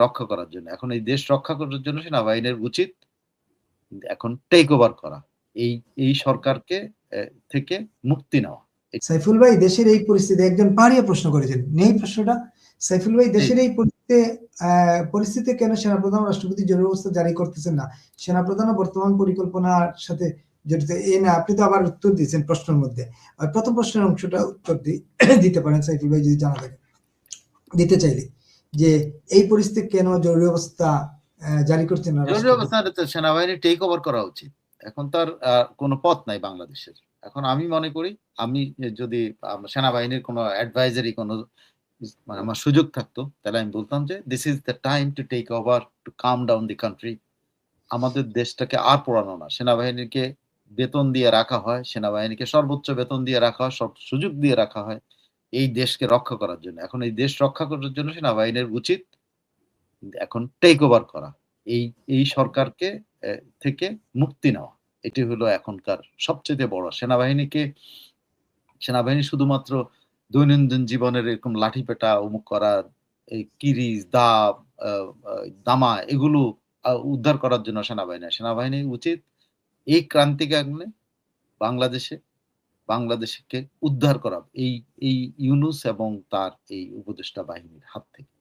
রক্ষা করার জন্য। এখন এই দেশ রক্ষা করার জন্য সেনাবাহিনীর উচিত এখন টেক ওভার করা। এই সরকারকে থেকে মুক্তি নেওয়া। সাইফুল ভাই, দেশের এই পরিস্থিতি একজন পাড়িয়ে প্রশ্ন করেছেন, নেই প্রশ্নটা? সাইফুল ভাই, দেশের এই পরিস্থিতি কেন সেনাপ্রধান রাষ্ট্রপতি জরুরি অবস্থা জারি করতেছেন না? সেনাপ্রধানও বর্তমান পরিকল্পনার সাথে জড়িত। না, আপনি তো আবার উত্তর দিয়েছেন প্রশ্নের মধ্যে। প্রথম প্রশ্নের অংশটা উত্তর দিতে পারেন সাইফুল ভাই, যদি জানা থাকে, দিতে চাইলে, যে এই পরিস্থিতি কেন জরুরি অবস্থা জারি করছেন না? জরুরি অবস্থায় সেনাবাহিনী টেক ওভার করা উচিত। এখন তার কোনো পথ নাই বাংলাদেশের। এখন আমি মনে করি, আমি যদি সেনাবাহিনীর কোনো অ্যাডভাইজারি কোনো মানে আমার সুযোগ থাকতো, তাহলে আমি বলতাম যে this is the time to take over, to come down the country. আমাদের দেশটাকে আর পোড়ানো না। সেনাবাহিনীকে বেতন দিয়ে রাখা হয়, সেনাবাহিনীকে সর্বোচ্চ বেতন দিয়ে রাখা হয়, সব সুযোগ দিয়ে রাখা হয় এই দেশকে রক্ষা করার জন্য। এখন এই দেশ রক্ষা করার জন্য সেনাবাহিনীর উচিত এখন টেক ওভার করা। এই সরকারকে থেকে মুক্তি নেওয়া। এটি হলো এখনকার সবচেয়ে বড়। সেনাবাহিনী শুধুমাত্র দৈনন্দিন জীবনের এরকম লাঠিপেটা অমুক করা, এই কিরিচ, দাব, দামা এগুলো উদ্ধার করার জন্য সেনাবাহিনী উচিত এই ক্রান্তিকাগ্নে বাংলাদেশকে উদ্ধার করা এই ইউনূস এবং তার এই উপদেষ্টা বাহিনীর হাত থেকে।